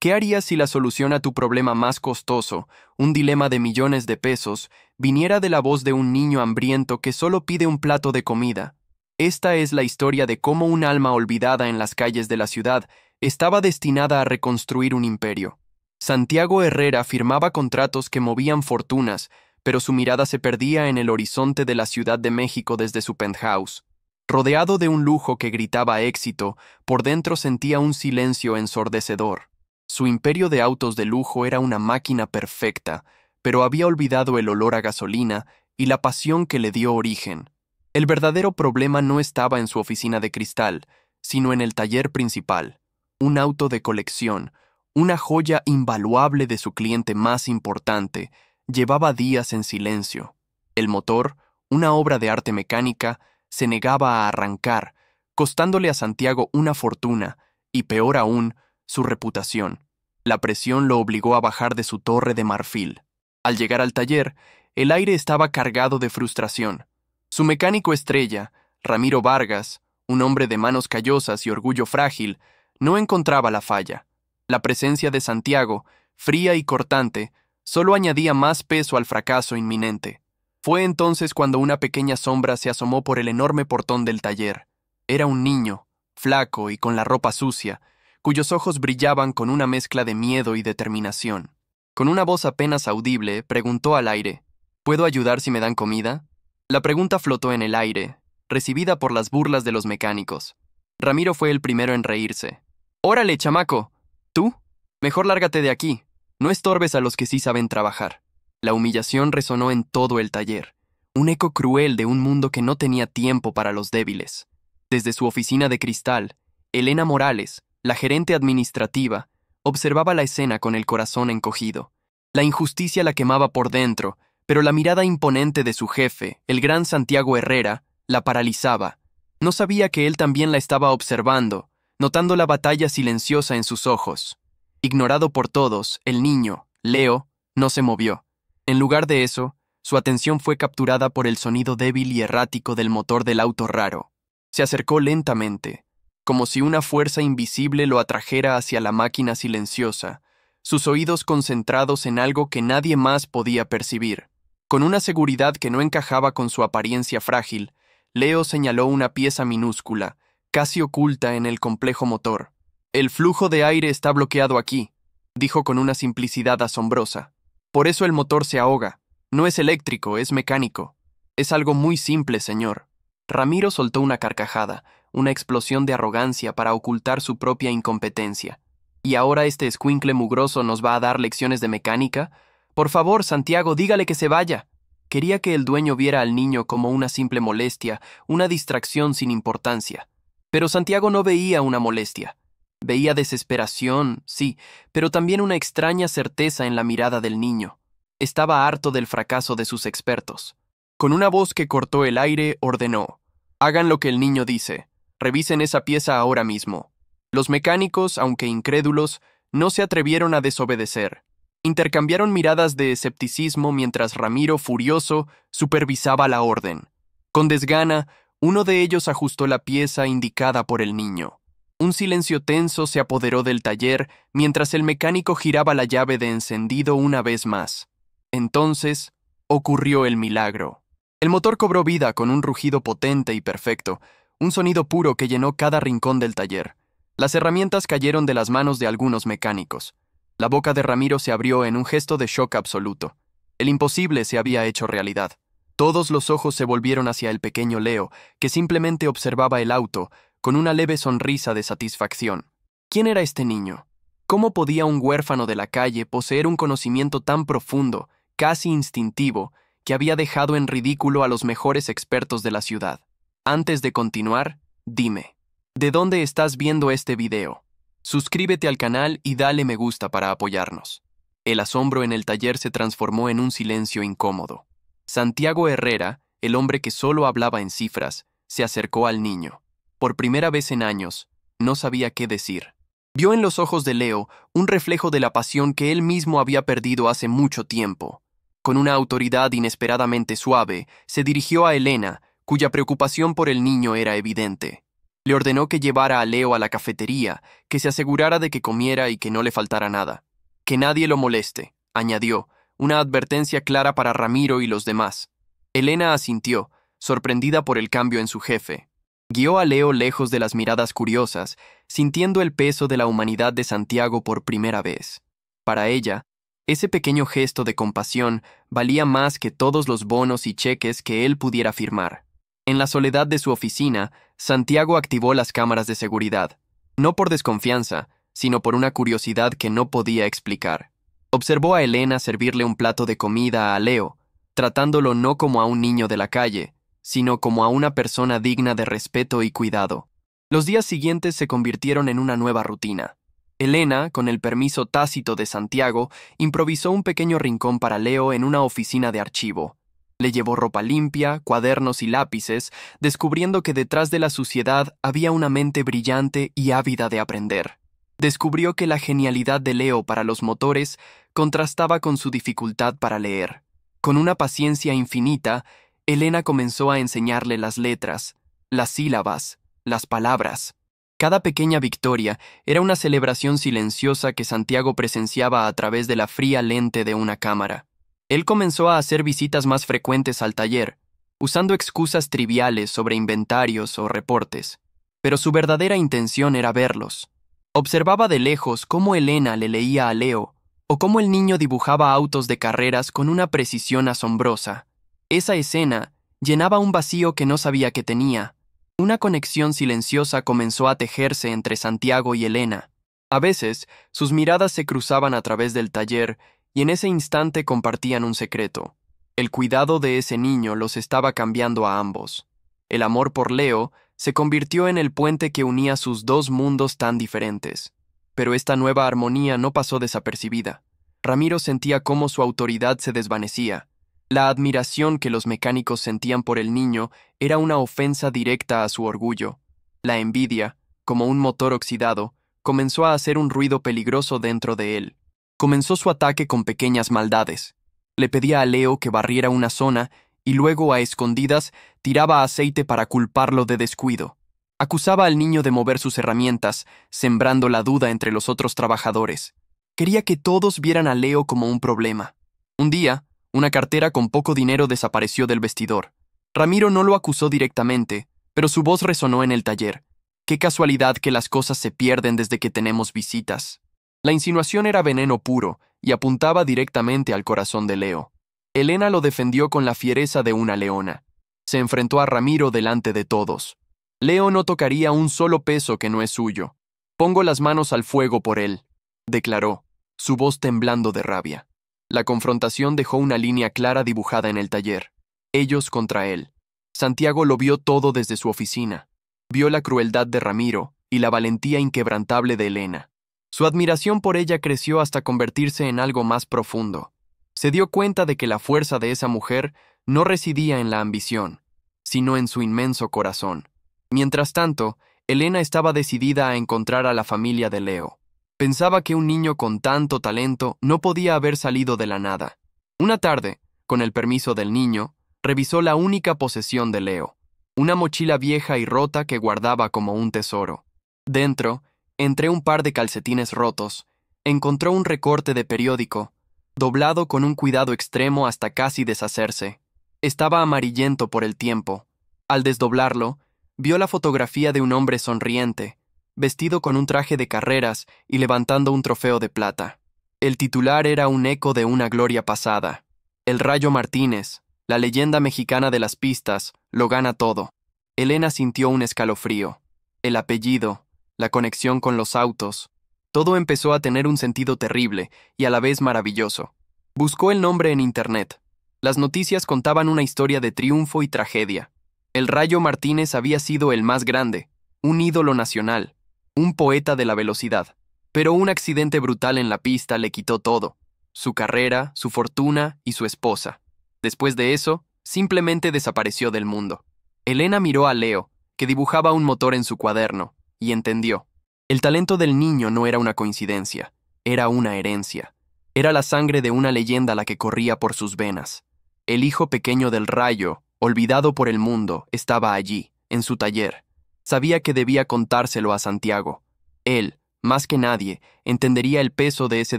¿Qué harías si la solución a tu problema más costoso, un dilema de millones de pesos, viniera de la voz de un niño hambriento que solo pide un plato de comida? Esta es la historia de cómo un alma olvidada en las calles de la ciudad estaba destinada a reconstruir un imperio. Santiago Herrera firmaba contratos que movían fortunas, pero su mirada se perdía en el horizonte de la Ciudad de México desde su penthouse. Rodeado de un lujo que gritaba éxito, por dentro sentía un silencio ensordecedor. Su imperio de autos de lujo era una máquina perfecta, pero había olvidado el olor a gasolina y la pasión que le dio origen. El verdadero problema no estaba en su oficina de cristal, sino en el taller principal, un auto de colección, una joya invaluable de su cliente más importante, llevaba días en silencio. El motor, una obra de arte mecánica, se negaba a arrancar, costándole a Santiago una fortuna, y peor aún, su reputación. La presión lo obligó a bajar de su torre de marfil. Al llegar al taller, el aire estaba cargado de frustración. Su mecánico estrella, Ramiro Vargas, un hombre de manos callosas y orgullo frágil, no encontraba la falla. La presencia de Santiago, fría y cortante, solo añadía más peso al fracaso inminente. Fue entonces cuando una pequeña sombra se asomó por el enorme portón del taller. Era un niño, flaco y con la ropa sucia, cuyos ojos brillaban con una mezcla de miedo y determinación. Con una voz apenas audible, preguntó al aire: ¿Puedo ayudar si me dan comida? La pregunta flotó en el aire, recibida por las burlas de los mecánicos. Ramiro fue el primero en reírse. «¡Órale, chamaco! ¿Tú? Mejor lárgate de aquí. No estorbes a los que sí saben trabajar». La humillación resonó en todo el taller, un eco cruel de un mundo que no tenía tiempo para los débiles. Desde su oficina de cristal, Elena Morales, la gerente administrativa, observaba la escena con el corazón encogido. La injusticia la quemaba por dentro, pero la mirada imponente de su jefe, el gran Santiago Herrera, la paralizaba. No sabía que él también la estaba observando, notando la batalla silenciosa en sus ojos. Ignorado por todos, el niño, Leo, no se movió. En lugar de eso, su atención fue capturada por el sonido débil y errático del motor del auto raro. Se acercó lentamente, como si una fuerza invisible lo atrajera hacia la máquina silenciosa, sus oídos concentrados en algo que nadie más podía percibir. Con una seguridad que no encajaba con su apariencia frágil, Leo señaló una pieza minúscula, casi oculta en el complejo motor. «El flujo de aire está bloqueado aquí», dijo con una simplicidad asombrosa. «Por eso el motor se ahoga. No es eléctrico, es mecánico. Es algo muy simple, señor». Ramiro soltó una carcajada, una explosión de arrogancia para ocultar su propia incompetencia. «¿Y ahora este escuincle mugroso nos va a dar lecciones de mecánica? Por favor, Santiago, dígale que se vaya». Quería que el dueño viera al niño como una simple molestia, una distracción sin importancia. Pero Santiago no veía una molestia. Veía desesperación, sí, pero también una extraña certeza en la mirada del niño. Estaba harto del fracaso de sus expertos. Con una voz que cortó el aire, ordenó: «Hagan lo que el niño dice. Revisen esa pieza ahora mismo». Los mecánicos, aunque incrédulos, no se atrevieron a desobedecer. Intercambiaron miradas de escepticismo mientras Ramiro, furioso, supervisaba la orden. Con desgana, uno de ellos ajustó la pieza indicada por el niño. Un silencio tenso se apoderó del taller mientras el mecánico giraba la llave de encendido una vez más. Entonces, ocurrió el milagro. El motor cobró vida con un rugido potente y perfecto, un sonido puro que llenó cada rincón del taller. Las herramientas cayeron de las manos de algunos mecánicos. La boca de Ramiro se abrió en un gesto de shock absoluto. El imposible se había hecho realidad. Todos los ojos se volvieron hacia el pequeño Leo, que simplemente observaba el auto, con una leve sonrisa de satisfacción. ¿Quién era este niño? ¿Cómo podía un huérfano de la calle poseer un conocimiento tan profundo, casi instintivo, que había dejado en ridículo a los mejores expertos de la ciudad? Antes de continuar, dime, ¿de dónde estás viendo este video? Suscríbete al canal y dale me gusta para apoyarnos. El asombro en el taller se transformó en un silencio incómodo. Santiago Herrera, el hombre que solo hablaba en cifras, se acercó al niño. Por primera vez en años, no sabía qué decir. Vio en los ojos de Leo un reflejo de la pasión que él mismo había perdido hace mucho tiempo. Con una autoridad inesperadamente suave, se dirigió a Elena, cuya preocupación por el niño era evidente. Le ordenó que llevara a Leo a la cafetería, que se asegurara de que comiera y que no le faltara nada. Que nadie lo moleste, añadió, una advertencia clara para Ramiro y los demás. Elena asintió, sorprendida por el cambio en su jefe. Guió a Leo lejos de las miradas curiosas, sintiendo el peso de la humanidad de Santiago por primera vez. Para ella, ese pequeño gesto de compasión valía más que todos los bonos y cheques que él pudiera firmar. En la soledad de su oficina, Santiago activó las cámaras de seguridad, no por desconfianza, sino por una curiosidad que no podía explicar. Observó a Elena servirle un plato de comida a Leo, tratándolo no como a un niño de la calle, sino como a una persona digna de respeto y cuidado. Los días siguientes se convirtieron en una nueva rutina. Elena, con el permiso tácito de Santiago, improvisó un pequeño rincón para Leo en una oficina de archivo. Le llevó ropa limpia, cuadernos y lápices, descubriendo que detrás de la suciedad había una mente brillante y ávida de aprender. Descubrió que la genialidad de Leo para los motores contrastaba con su dificultad para leer. Con una paciencia infinita, Elena comenzó a enseñarle las letras, las sílabas, las palabras. Cada pequeña victoria era una celebración silenciosa que Santiago presenciaba a través de la fría lente de una cámara. Él comenzó a hacer visitas más frecuentes al taller, usando excusas triviales sobre inventarios o reportes, pero su verdadera intención era verlos. Observaba de lejos cómo Elena le leía a Leo, o cómo el niño dibujaba autos de carreras con una precisión asombrosa. Esa escena llenaba un vacío que no sabía que tenía. Una conexión silenciosa comenzó a tejerse entre Santiago y Elena. A veces, sus miradas se cruzaban a través del taller y en ese instante compartían un secreto. El cuidado de ese niño los estaba cambiando a ambos. El amor por Leo se convirtió en el puente que unía sus dos mundos tan diferentes. Pero esta nueva armonía no pasó desapercibida. Ramiro sentía cómo su autoridad se desvanecía. La admiración que los mecánicos sentían por el niño era una ofensa directa a su orgullo. La envidia, como un motor oxidado, comenzó a hacer un ruido peligroso dentro de él. Comenzó su ataque con pequeñas maldades. Le pedía a Leo que barriera una zona y luego, a escondidas, tiraba aceite para culparlo de descuido. Acusaba al niño de mover sus herramientas, sembrando la duda entre los otros trabajadores. Quería que todos vieran a Leo como un problema. Un día, una cartera con poco dinero desapareció del vestidor. Ramiro no lo acusó directamente, pero su voz resonó en el taller. Qué casualidad que las cosas se pierden desde que tenemos visitas. La insinuación era veneno puro y apuntaba directamente al corazón de Leo. Elena lo defendió con la fiereza de una leona. Se enfrentó a Ramiro delante de todos. Leo no tocaría un solo peso que no es suyo. Pongo las manos al fuego por él, declaró, su voz temblando de rabia. La confrontación dejó una línea clara dibujada en el taller. Ellos contra él. Santiago lo vio todo desde su oficina. Vio la crueldad de Ramiro y la valentía inquebrantable de Elena. Su admiración por ella creció hasta convertirse en algo más profundo. Se dio cuenta de que la fuerza de esa mujer no residía en la ambición, sino en su inmenso corazón. Mientras tanto, Elena estaba decidida a encontrar a la familia de Leo. Pensaba que un niño con tanto talento no podía haber salido de la nada. Una tarde, con el permiso del niño, revisó la única posesión de Leo, una mochila vieja y rota que guardaba como un tesoro. Dentro, entre un par de calcetines rotos, encontró un recorte de periódico, doblado con un cuidado extremo hasta casi deshacerse. Estaba amarillento por el tiempo. Al desdoblarlo, vio la fotografía de un hombre sonriente, vestido con un traje de carreras y levantando un trofeo de plata. El titular era un eco de una gloria pasada. El Rayo Martínez, la leyenda mexicana de las pistas, lo gana todo. Elena sintió un escalofrío. El apellido, la conexión con los autos, todo empezó a tener un sentido terrible y a la vez maravilloso. Buscó el nombre en internet. Las noticias contaban una historia de triunfo y tragedia. El Rayo Martínez había sido el más grande, un ídolo nacional, un poeta de la velocidad. Pero un accidente brutal en la pista le quitó todo: su carrera, su fortuna y su esposa. Después de eso, simplemente desapareció del mundo. Elena miró a Leo, que dibujaba un motor en su cuaderno, y entendió. El talento del niño no era una coincidencia, era una herencia. Era la sangre de una leyenda la que corría por sus venas. El hijo pequeño del Rayo, olvidado por el mundo, estaba allí, en su taller. Sabía que debía contárselo a Santiago. Él, más que nadie, entendería el peso de ese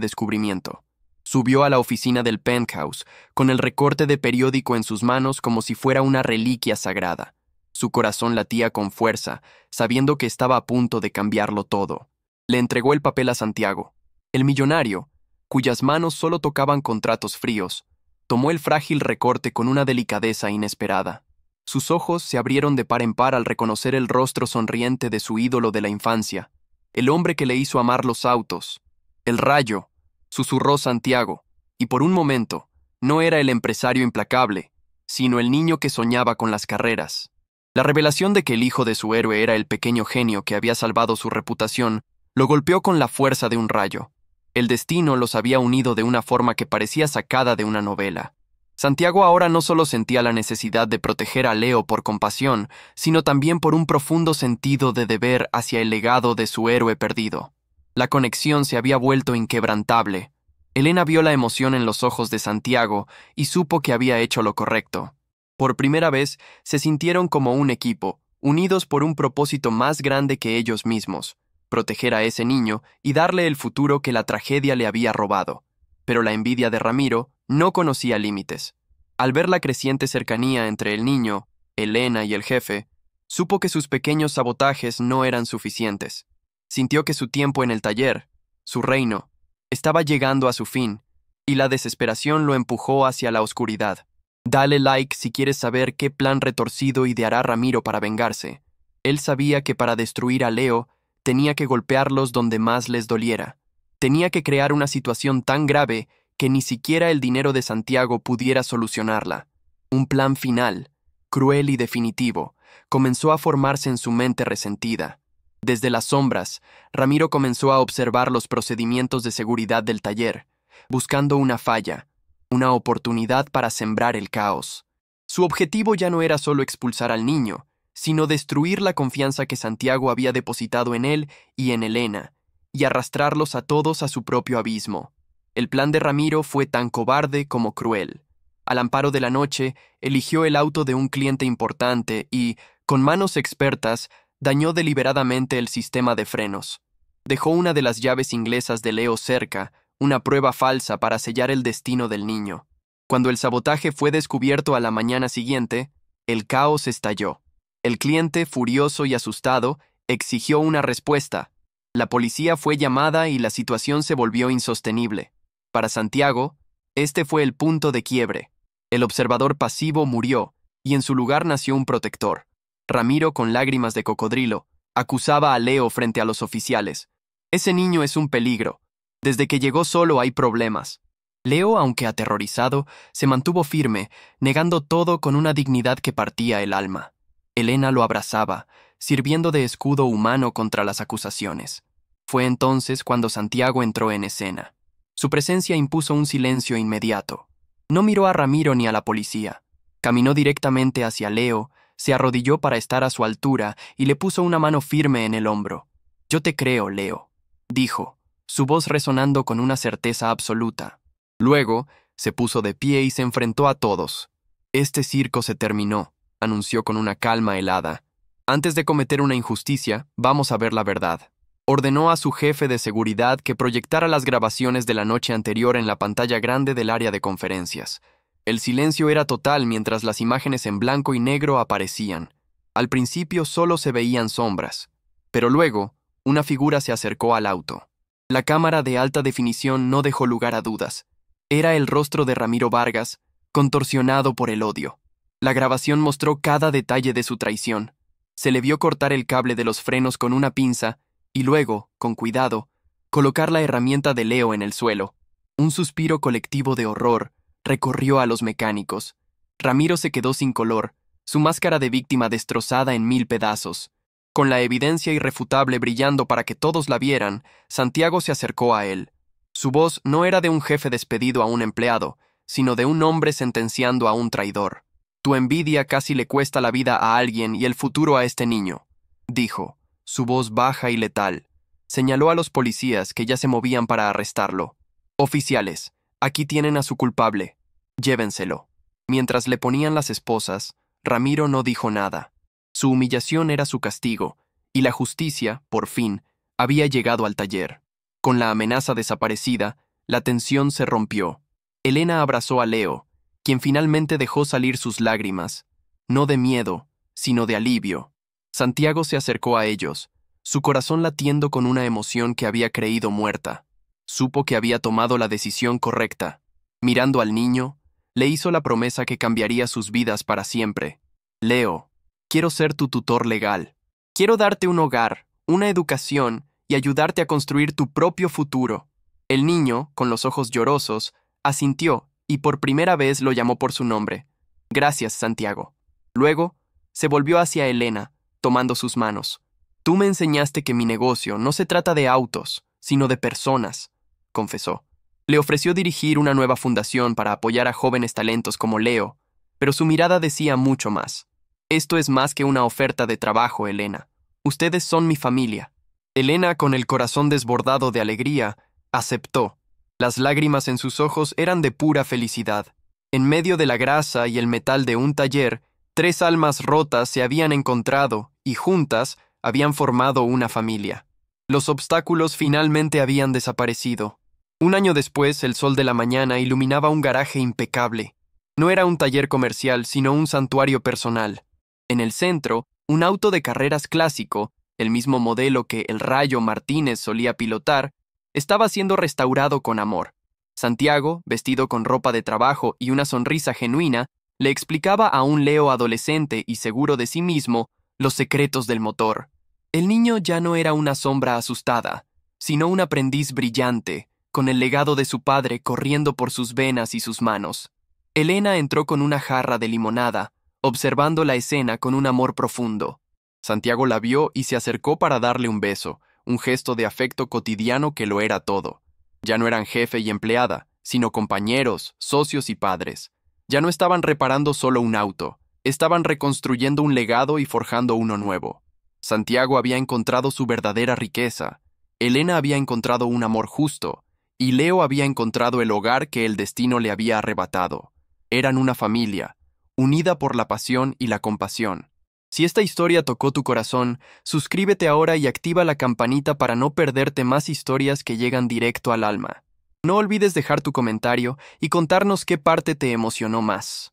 descubrimiento. Subió a la oficina del penthouse, con el recorte de periódico en sus manos como si fuera una reliquia sagrada. Su corazón latía con fuerza, sabiendo que estaba a punto de cambiarlo todo. Le entregó el papel a Santiago. El millonario, cuyas manos solo tocaban contratos fríos, tomó el frágil recorte con una delicadeza inesperada. Sus ojos se abrieron de par en par al reconocer el rostro sonriente de su ídolo de la infancia, el hombre que le hizo amar los autos. El rayo, susurró Santiago, y por un momento, no era el empresario implacable, sino el niño que soñaba con las carreras. La revelación de que el hijo de su héroe era el pequeño genio que había salvado su reputación lo golpeó con la fuerza de un rayo. El destino los había unido de una forma que parecía sacada de una novela. Santiago ahora no solo sentía la necesidad de proteger a Leo por compasión, sino también por un profundo sentido de deber hacia el legado de su héroe perdido. La conexión se había vuelto inquebrantable. Elena vio la emoción en los ojos de Santiago y supo que había hecho lo correcto. Por primera vez se sintieron como un equipo, unidos por un propósito más grande que ellos mismos: proteger a ese niño y darle el futuro que la tragedia le había robado. Pero la envidia de Ramiro no conocía límites. Al ver la creciente cercanía entre el niño, Elena y el jefe, supo que sus pequeños sabotajes no eran suficientes. Sintió que su tiempo en el taller, su reino, estaba llegando a su fin, y la desesperación lo empujó hacia la oscuridad. Dale like si quieres saber qué plan retorcido ideará Ramiro para vengarse. Él sabía que para destruir a Leo, tenía que golpearlos donde más les doliera. Tenía que crear una situación tan grave que ni siquiera el dinero de Santiago pudiera solucionarla. Un plan final, cruel y definitivo, comenzó a formarse en su mente resentida. Desde las sombras, Ramiro comenzó a observar los procedimientos de seguridad del taller, buscando una falla, una oportunidad para sembrar el caos. Su objetivo ya no era solo expulsar al niño, sino destruir la confianza que Santiago había depositado en él y en Elena, y arrastrarlos a todos a su propio abismo. El plan de Ramiro fue tan cobarde como cruel. Al amparo de la noche, eligió el auto de un cliente importante y, con manos expertas, dañó deliberadamente el sistema de frenos. Dejó una de las llaves inglesas de Leo cerca, una prueba falsa para sellar el destino del niño. Cuando el sabotaje fue descubierto a la mañana siguiente, el caos estalló. El cliente, furioso y asustado, exigió una respuesta. La policía fue llamada y la situación se volvió insostenible. Para Santiago, este fue el punto de quiebre. El observador pasivo murió, y en su lugar nació un protector. Ramiro, con lágrimas de cocodrilo, acusaba a Leo frente a los oficiales. Ese niño es un peligro. Desde que llegó solo hay problemas. Leo, aunque aterrorizado, se mantuvo firme, negando todo con una dignidad que partía el alma. Elena lo abrazaba, sirviendo de escudo humano contra las acusaciones. Fue entonces cuando Santiago entró en escena. Su presencia impuso un silencio inmediato. No miró a Ramiro ni a la policía. Caminó directamente hacia Leo, se arrodilló para estar a su altura y le puso una mano firme en el hombro. «Yo te creo, Leo», dijo, su voz resonando con una certeza absoluta. Luego, se puso de pie y se enfrentó a todos. «Este circo se terminó», anunció con una calma helada. «Antes de cometer una injusticia, vamos a ver la verdad». Ordenó a su jefe de seguridad que proyectara las grabaciones de la noche anterior en la pantalla grande del área de conferencias. El silencio era total mientras las imágenes en blanco y negro aparecían. Al principio solo se veían sombras, pero luego una figura se acercó al auto. La cámara de alta definición no dejó lugar a dudas. Era el rostro de Ramiro Vargas, contorsionado por el odio. La grabación mostró cada detalle de su traición. Se le vio cortar el cable de los frenos con una pinza y luego, con cuidado, colocar la herramienta de Leo en el suelo. Un suspiro colectivo de horror recorrió a los mecánicos. Ramiro se quedó sin color, su máscara de víctima destrozada en 1000 pedazos. Con la evidencia irrefutable brillando para que todos la vieran, Santiago se acercó a él. Su voz no era de un jefe despedido a un empleado, sino de un hombre sentenciando a un traidor. «Tu envidia casi le cuesta la vida a alguien y el futuro a este niño», dijo, su voz baja y letal. Señaló a los policías que ya se movían para arrestarlo. «Oficiales, aquí tienen a su culpable. Llévenselo». Mientras le ponían las esposas, Ramiro no dijo nada. Su humillación era su castigo, y la justicia, por fin, había llegado al taller. Con la amenaza desaparecida, la tensión se rompió. Elena abrazó a Leo, quien finalmente dejó salir sus lágrimas, no de miedo, sino de alivio. Santiago se acercó a ellos, su corazón latiendo con una emoción que había creído muerta. Supo que había tomado la decisión correcta. Mirando al niño, le hizo la promesa que cambiaría sus vidas para siempre. Leo, quiero ser tu tutor legal. Quiero darte un hogar, una educación y ayudarte a construir tu propio futuro. El niño, con los ojos llorosos, asintió y por primera vez lo llamó por su nombre. Gracias, Santiago. Luego, se volvió hacia Elena, tomando sus manos. Tú me enseñaste que mi negocio no se trata de autos, sino de personas, confesó. Le ofreció dirigir una nueva fundación para apoyar a jóvenes talentos como Leo, pero su mirada decía mucho más. Esto es más que una oferta de trabajo, Elena. Ustedes son mi familia. Elena, con el corazón desbordado de alegría, aceptó. Las lágrimas en sus ojos eran de pura felicidad. En medio de la grasa y el metal de un taller, 3 almas rotas se habían encontrado y juntas habían formado una familia. Los obstáculos finalmente habían desaparecido. Un año después, el sol de la mañana iluminaba un garaje impecable. No era un taller comercial, sino un santuario personal. En el centro, un auto de carreras clásico, el mismo modelo que el Rayo Martínez solía pilotar, estaba siendo restaurado con amor. Santiago, vestido con ropa de trabajo y una sonrisa genuina, le explicaba a un Leo adolescente y seguro de sí mismo los secretos del motor. El niño ya no era una sombra asustada, sino un aprendiz brillante, con el legado de su padre corriendo por sus venas y sus manos. Elena entró con una jarra de limonada, observando la escena con un amor profundo. Santiago la vio y se acercó para darle un beso, un gesto de afecto cotidiano que lo era todo. Ya no eran jefe y empleada, sino compañeros, socios y padres. Ya no estaban reparando solo un auto, estaban reconstruyendo un legado y forjando uno nuevo. Santiago había encontrado su verdadera riqueza, Elena había encontrado un amor justo, y Leo había encontrado el hogar que el destino le había arrebatado. Eran una familia, unida por la pasión y la compasión. Si esta historia tocó tu corazón, suscríbete ahora y activa la campanita para no perderte más historias que llegan directo al alma. No olvides dejar tu comentario y contarnos qué parte te emocionó más.